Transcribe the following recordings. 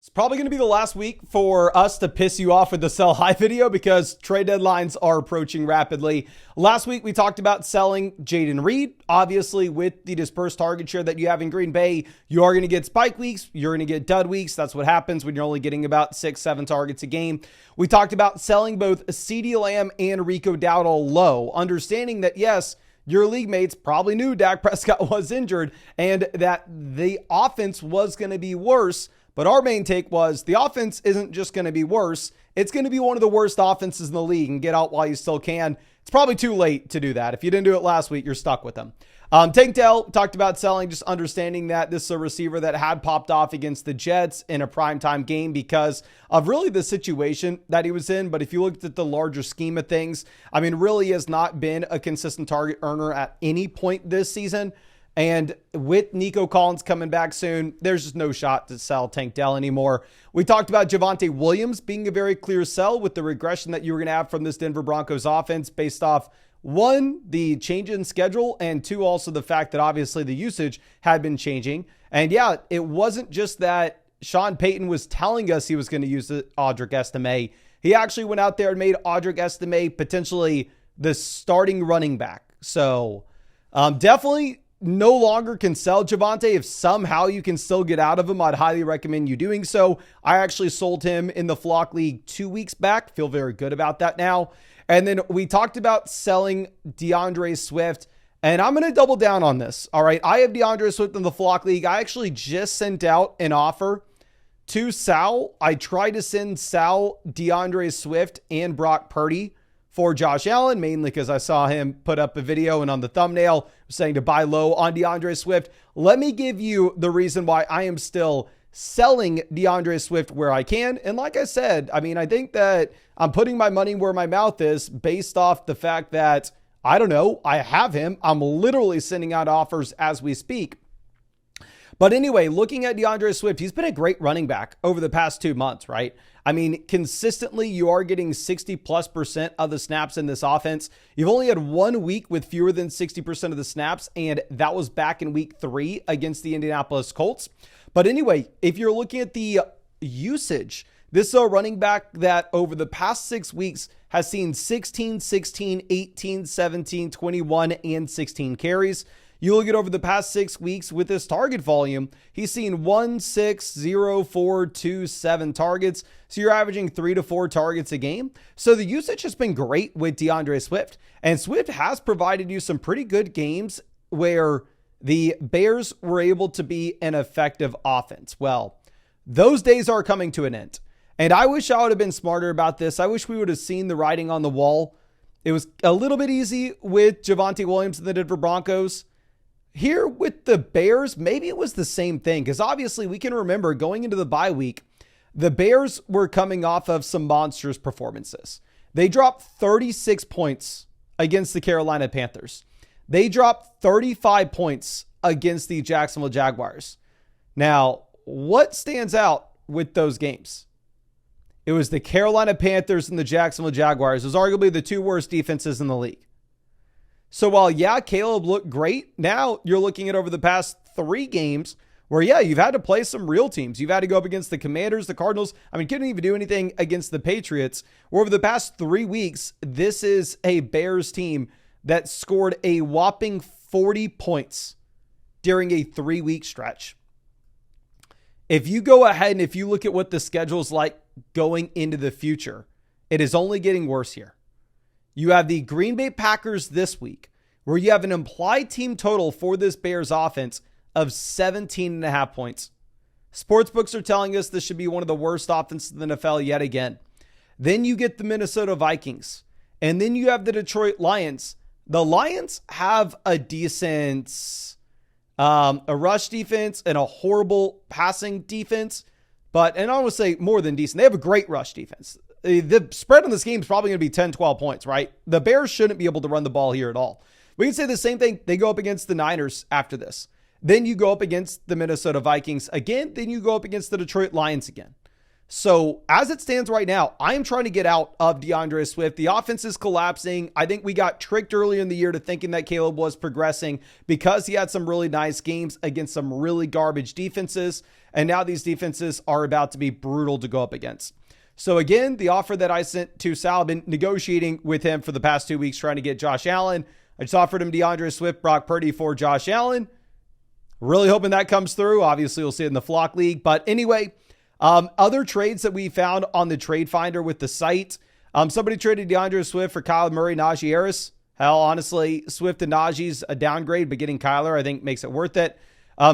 It's probably going to be the last week for us to piss you off with the sell high video because trade deadlines are approaching rapidly. Last week, we talked about selling Jaden Reed. Obviously, with the dispersed target share that you have in Green Bay, you are going to get spike weeks. You're going to get dud weeks. That's what happens when you're only getting about 6-7 targets a game. We talked about selling both CeeDee Lamb and Rico Dowdle low, understanding that, yes, your league mates probably knew Dak Prescott was injured and that the offense was going to be worse. But our main take was the offense isn't just going to be worse. It's going to be one of the worst offenses in the league, and get out while you still can. It's probably too late to do that. If you didn't do it last week, you're stuck with them. Tank Dell talked about selling, just understanding that this is a receiver that had popped off against the Jets in a primetime game because of really the situation that he was in. But if you looked at the larger scheme of things, I mean, really has not been a consistent target earner at any point this season. And with Nico Collins coming back soon, there's just no shot to sell Tank Dell anymore. We talked about Javonte Williams being a very clear sell with the regression that you were going to have from this Denver Broncos offense based off, one, the change in schedule, and two, also the fact that obviously the usage had been changing. And yeah, it wasn't just that Sean Payton was telling us he was going to use the Audric Estime. He actually went out there and made Audric Estime potentially the starting running back. So definitely no longer can sell Javonte. If somehow you can still get out of him, I'd highly recommend you doing so. I actually sold him in the Flock League 2 weeks back. Feel very good about that now. And then we talked about selling DeAndre Swift, and I'm going to double down on this. All right. I have DeAndre Swift in the Flock League. I actually just sent out an offer to Sal. I tried to send Sal DeAndre Swift and Brock Purdy for Josh Allen, mainly because I saw him put up a video and on the thumbnail saying to buy low on DeAndre Swift. Let me give you the reason why I am still selling DeAndre Swift where I can. And like I said, I mean, I think that I'm putting my money where my mouth is based off the fact that, I don't know, I have him. I'm literally sending out offers as we speak. But anyway, looking at DeAndre Swift, he's been a great running back over the past 2 months, right? I mean, consistently, you are getting 60+% of the snaps in this offense. You've only had 1 week with fewer than 60% of the snaps, and that was back in week 3 against the Indianapolis Colts. But anyway, if you're looking at the usage, this is a running back that over the past 6 weeks has seen 16, 16, 18, 17, 21, and 16 carries. You look at over the past 6 weeks with this target volume, he's seen 1, 6, 0, 4, 2, 7 targets. So you're averaging 3 to 4 targets a game. So the usage has been great with DeAndre Swift. And Swift has provided you some pretty good games where the Bears were able to be an effective offense. Well, those days are coming to an end. And I wish I would have been smarter about this. I wish we would have seen the writing on the wall. It was a little bit easy with Javonte Williams and the Denver Broncos. Here with the Bears, maybe it was the same thing, because obviously we can remember going into the bye week, the Bears were coming off of some monstrous performances. They dropped 36 points against the Carolina Panthers. They dropped 35 points against the Jacksonville Jaguars. Now, what stands out with those games? It was the Carolina Panthers and the Jacksonville Jaguars. It was arguably the 2 worst defenses in the league. So while, yeah, Caleb looked great, now you're looking at over the past 3 games where, yeah, you've had to play some real teams. You've had to go up against the Commanders, the Cardinals. I mean, couldn't even do anything against the Patriots. Where over the past 3 weeks, this is a Bears team that scored a whopping 40 points during a 3-week stretch. If you go ahead and if you look at what the schedule's like going into the future, it is only getting worse here. You have the Green Bay Packers this week, where you have an implied team total for this Bears offense of 17.5 points. Sportsbooks are telling us this should be one of the worst offenses in the NFL yet again. Then you get the Minnesota Vikings, and then you have the Detroit Lions. The Lions have a decent a rush defense and a horrible passing defense, and I want to say more than decent. They have a great rush defense. The spread on this game is probably going to be 10, 12 points, right? The Bears shouldn't be able to run the ball here at all. We can say the same thing. They go up against the Niners after this. Then you go up against the Minnesota Vikings again. Then you go up against the Detroit Lions again. So as it stands right now, I am trying to get out of DeAndre Swift. The offense is collapsing. I think we got tricked earlier in the year to thinking that Caleb was progressing because he had some really nice games against some really garbage defenses. And now these defenses are about to be brutal to go up against. So again, the offer that I sent to Sal, I've been negotiating with him for the past 2 weeks trying to get Josh Allen. I just offered him DeAndre Swift, Brock Purdy for Josh Allen. Really hoping that comes through. Obviously, we'll see it in the Flock League. But anyway, other trades that we found on the trade finder with the site. Somebody traded DeAndre Swift for Kyler Murray, Najee Harris. Hell, honestly, Swift and Najee's a downgrade, but getting Kyler, I think, makes it worth it.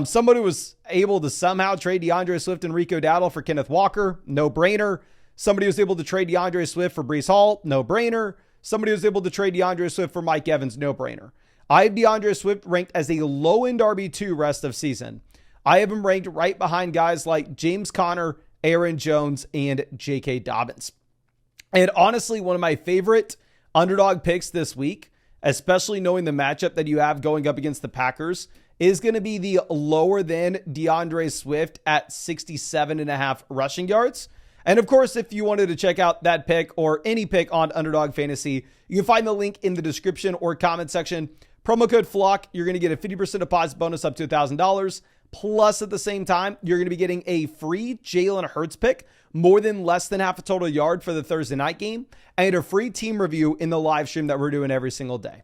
Somebody was able to somehow trade DeAndre Swift and Rico Dowdle for Kenneth Walker. No brainer. Somebody was able to trade DeAndre Swift for Breece Hall. No brainer. Somebody was able to trade DeAndre Swift for Mike Evans. No brainer. I have DeAndre Swift ranked as a low-end RB2 rest of season. I have him ranked right behind guys like James Conner, Aaron Jones, and J.K. Dobbins. And honestly, one of my favorite underdog picks this week, especially knowing the matchup that you have going up against the Packers, is going to be the lower than DeAndre Swift at 67.5 rushing yards. And of course, if you wanted to check out that pick or any pick on Underdog Fantasy, you can find the link in the description or comment section. Promo code FLOCK, you're going to get a 50% deposit bonus up to $1,000. Plus, at the same time, you're going to be getting a free Jalen Hurts pick, more than less than half a total yard for the Thursday night game, and a free team review in the live stream that we're doing every single day.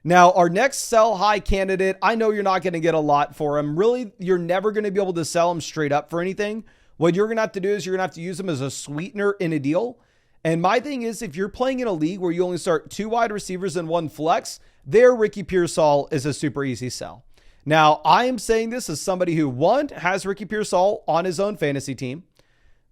Now, our next sell high candidate, I know you're not going to get a lot for him. Really, you're never going to be able to sell him straight up for anything. What you're going to have to do is you're going to have to use him as a sweetener in a deal. And my thing is, if you're playing in a league where you only start 2 wide receivers and 1 flex, there Ricky Pearsall is a super easy sell. Now, I am saying this as somebody who, one, has Ricky Pearsall on his own fantasy team.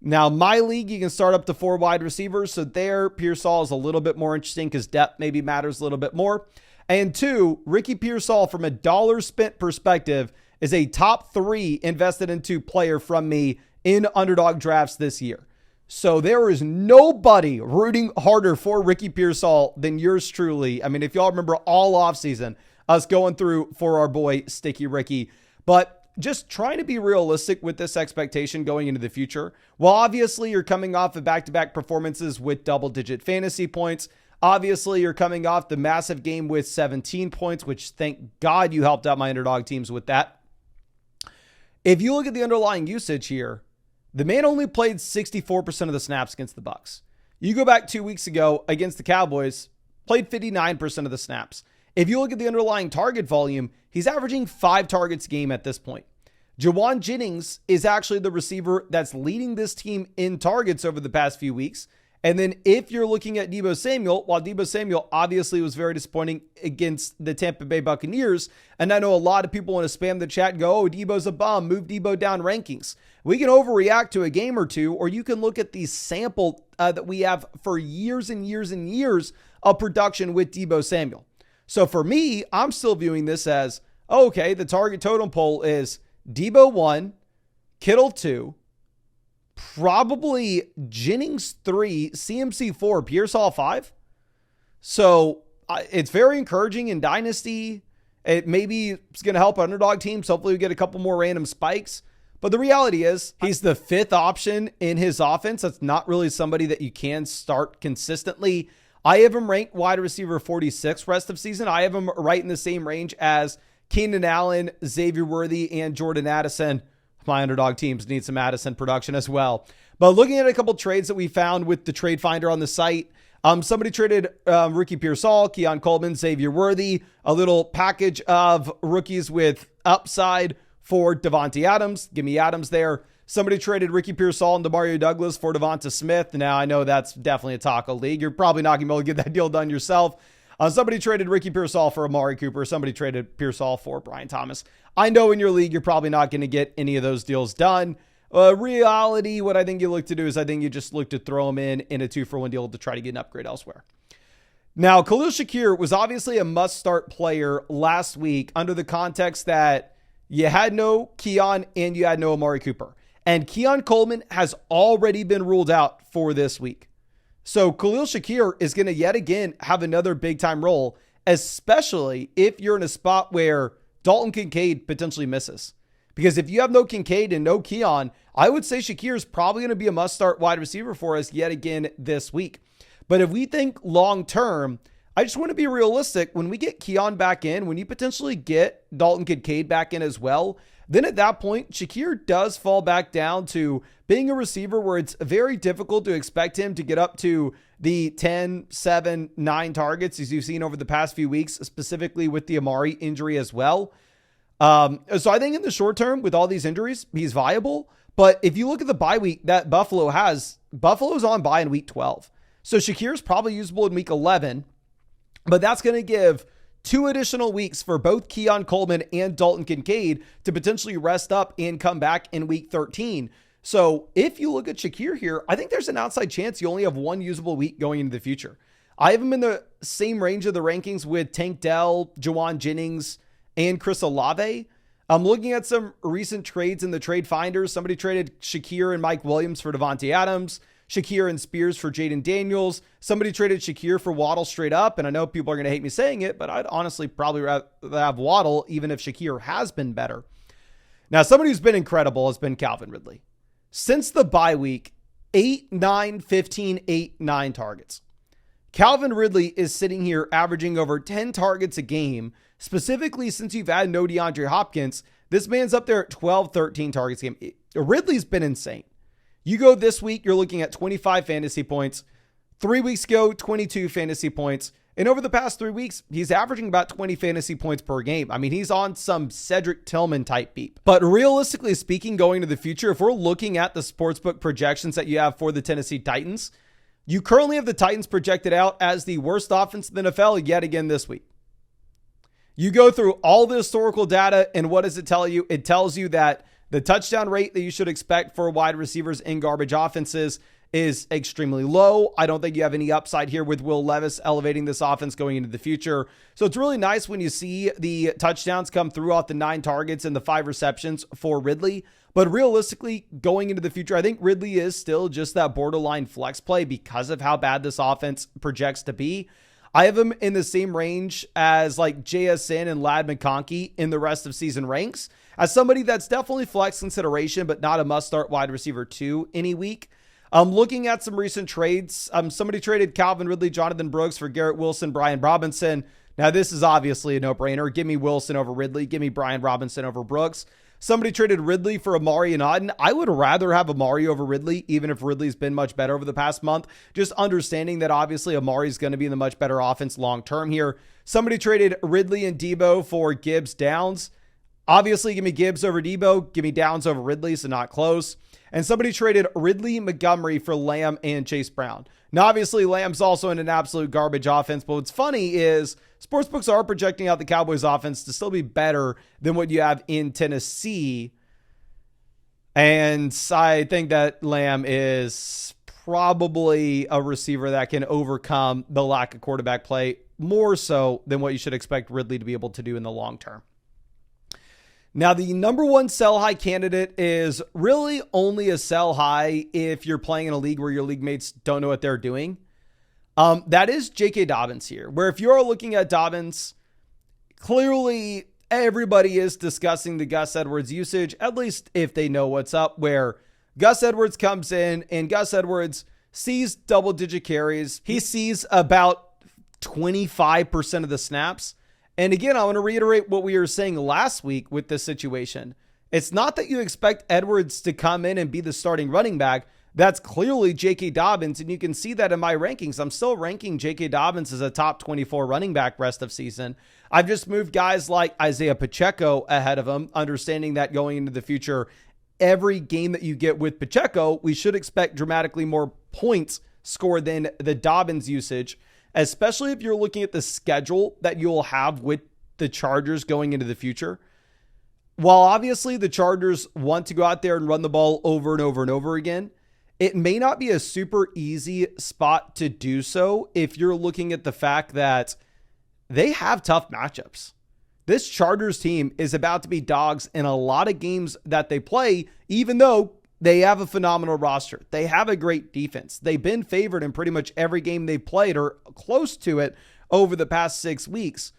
Now, my league, you can start up to 4 wide receivers. So there, Pearsall is a little bit more interesting because depth maybe matters a little bit more. And 2, Ricky Pearsall, from a dollar spent perspective, is a top 3 invested into player from me in underdog drafts this year. So there is nobody rooting harder for Ricky Pearsall than yours truly. I mean, if y'all remember all offseason, us going through for our boy Sticky Ricky, but just trying to be realistic with this expectation going into the future. Well, obviously you're coming off of back-to-back performances with double-digit fantasy points. Obviously you're coming off the massive game with 17 points, which thank God you helped out my underdog teams with that. If you look at the underlying usage here, the man only played 64% of the snaps against the Bucs. You go back 2 weeks ago against the Cowboys, played 59% of the snaps. If you look at the underlying target volume, he's averaging 5 targets a game at this point. Jawan Jennings is actually the receiver that's leading this team in targets over the past few weeks. And then if you're looking at Deebo Samuel, while Deebo Samuel obviously was very disappointing against the Tampa Bay Buccaneers, and I know a lot of people want to spam the chat and go, oh, Deebo's a bum, move Deebo down rankings. We can overreact to a game or two, or you can look at the sample that we have for years and years and years of production with Deebo Samuel. So for me, I'm still viewing this as, okay, the target totem pole is Deebo 1, Kittle 2, probably Jennings 3, CMC 4, Pearsall 5. So it's very encouraging in Dynasty. It maybe it's going to help underdog teams. Hopefully we get a couple more random spikes. But the reality is he's the 5th option in his offense. That's not really somebody that you can start consistently. I have him ranked wide receiver 46 rest of season. I have him right in the same range as Keenan Allen, Xavier Worthy, and Jordan Addison. My underdog teams need some Addison production as well. But looking at a couple trades that we found with the trade finder on the site, somebody traded Ricky Pearsall, Keon Coleman, Xavier Worthy, a little package of rookies with upside for Devontae Adams. Give me Adams there. Somebody traded Ricky Pearsall and Demario Douglas for Devonta Smith. Now, I know that's definitely a taco league. You're probably not going to be able to get that deal done yourself. Somebody traded Ricky Pearsall for Amari Cooper. Somebody traded Pearsall for Brian Thomas. I know in your league, you're probably not going to get any of those deals done. Reality, what I think you look to do is I think you just look to throw them in a 2-for-1 deal to try to get an upgrade elsewhere. Now, Kahlil Shakir was obviously a must-start player last week under the context that you had no Keon and you had no Amari Cooper. And Keon Coleman has already been ruled out for this week. So Kahlil Shakir is going to yet again have another big-time role, especially if you're in a spot where Dalton Kincaid potentially misses. Because if you have no Kincaid and no Keon, I would say Shakir is probably going to be a must-start wide receiver for us yet again this week. But if we think long-term, I just want to be realistic. When we get Keon back in, when you potentially get Dalton Kincaid back in as well, then at that point, Shakir does fall back down to being a receiver where it's very difficult to expect him to get up to the 10, 7, 9 targets as you've seen over the past few weeks, specifically with the Amari injury as well. So I think in the short term, with all these injuries, he's viable. But if you look at the bye week that Buffalo has, Buffalo's on bye in week 12. So Shakir's probably usable in week 11, but that's going to give 2 additional weeks for both Keon Coleman and Dalton Kincaid to potentially rest up and come back in week 13. So if you look at Shakir here, I think there's an outside chance you only have 1 usable week going into the future. I have him in the same range of the rankings with Tank Dell, Jawan Jennings, and Chris Olave. I'm looking at some recent trades in the trade finders. Somebody traded Shakir and Mike Williams for Devontae Adams, Shakir and Spears for Jaden Daniels. Somebody traded Shakir for Waddle straight up. And I know people are going to hate me saying it, but I'd honestly probably rather have Waddle, even if Shakir has been better. Now, somebody who's been incredible has been Calvin Ridley. Since the bye week, 8, 9, 15, 8, 9 targets. Calvin Ridley is sitting here averaging over 10 targets a game. Specifically, since you've had no DeAndre Hopkins, this man's up there at 12, 13 targets a game. Ridley's been insane. You go this week, you're looking at 25 fantasy points. 3 weeks ago, 22 fantasy points. And over the past 3 weeks, he's averaging about 20 fantasy points per game. I mean, he's on some Cedric Tillman type beat. But realistically speaking, going to the future, if we're looking at the sportsbook projections that you have for the Tennessee Titans, you currently have the Titans projected out as the worst offense in the NFL yet again this week. You go through all the historical data, and what does it tell you? It tells you that the touchdown rate that you should expect for wide receivers in garbage offenses is extremely low. I don't think you have any upside here with Will Levis elevating this offense going into the future. So it's really nice when you see the touchdowns come through off the 9 targets and the 5 receptions for Ridley. But realistically, going into the future, I think Ridley is still just that borderline flex play because of how bad this offense projects to be. I have him in the same range as like JSN and Ladd McConkey in the rest of season ranks as somebody that's definitely flex consideration, but not a must-start wide receiver 2 any week. Looking at some recent trades, somebody traded Calvin Ridley, Jonathan Brooks for Garrett Wilson, Brian Robinson. Now, this is obviously a no-brainer. Give me Wilson over Ridley. Give me Brian Robinson over Brooks. Somebody traded Ridley for Amari and Auden. I would rather have Amari over Ridley, even if Ridley's been much better over the past month. Just understanding that obviously Amari's going to be in the much better offense long-term here. Somebody traded Ridley and Debo for Gibbs Downs. Obviously, give me Gibbs over Debo. Give me Downs over Ridley, so not close. And somebody traded Ridley Montgomery for Lamb and Chase Brown. Now, obviously, Lamb's also in an absolute garbage offense, but what's funny is sportsbooks are projecting out the Cowboys offense to still be better than what you have in Tennessee. And I think that Lamb is probably a receiver that can overcome the lack of quarterback play more so than what you should expect Ridley to be able to do in the long term. Now, the number 1 sell high candidate is really only a sell high if you're playing in a league where your league mates don't know what they're doing. That is J.K. Dobbins here, where if you're looking at Dobbins, clearly everybody is discussing the Gus Edwards usage, at least if they know what's up, where Gus Edwards comes in and Gus Edwards sees double-digit carries. He sees about 25% of the snaps. And again, I want to reiterate what we were saying last week with this situation. It's not that you expect Edwards to come in and be the starting running back. That's clearly J.K. Dobbins, and you can see that in my rankings. I'm still ranking J.K. Dobbins as a top 24 running back rest of season. I've just moved guys like Isaiah Pacheco ahead of him, understanding that going into the future, every game that you get with Pacheco, we should expect dramatically more points scored than the Dobbins usage, especially if you're looking at the schedule that you'll have with the Chargers going into the future. While obviously the Chargers want to go out there and run the ball over and over and over again, it may not be a super easy spot to do so if you're looking at the fact that they have tough matchups. This Chargers team is about to be dogs in a lot of games that they play, even though they have a phenomenal roster. They have a great defense. They've been favored in pretty much every game they played or close to it over the past 6 weeks.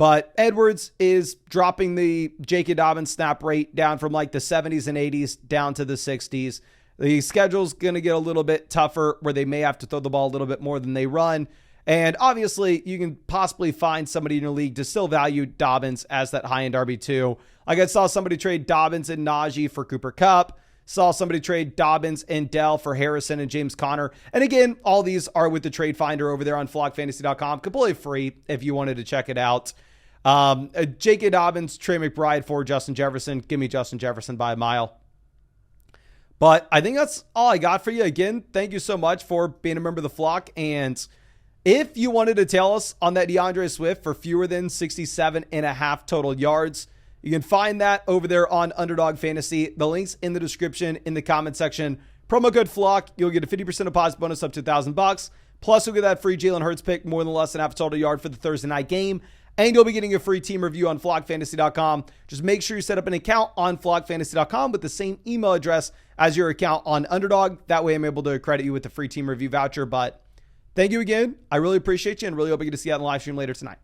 But Edwards is dropping the J.K. Dobbins snap rate down from like the 70s and 80s down to the 60s. The schedule's going to get a little bit tougher where they may have to throw the ball a little bit more than they run. And obviously, you can possibly find somebody in your league to still value Dobbins as that high-end RB2. Like I saw somebody trade Dobbins and Najee for Cooper Kupp. Saw somebody trade Dobbins and Dell for Harrison and James Conner. And again, all these are with the trade finder over there on flockfantasy.com. Completely free if you wanted to check it out. J.K. Dobbins, Trey McBride for Justin Jefferson. Give me Justin Jefferson by a mile. But I think that's all I got for you. Again, thank you so much for being a member of the flock. And if you wanted to tell us on that DeAndre Swift for fewer than 67.5 total yards, you can find that over there on Underdog Fantasy. The link's in the description, in the comment section. Promo code FLOCK. You'll get a 50% deposit bonus up to $1,000. Plus, you'll get that free Jalen Hurts pick, more than less than half a total yard for the Thursday night game. And you'll be getting a free team review on flockfantasy.com. Just make sure you set up an account on flockfantasy.com with the same email address as your account on Underdog. That way I'm able to credit you with the free team review voucher. But thank you again. I really appreciate you and really hope I get to see you out in the live stream later tonight.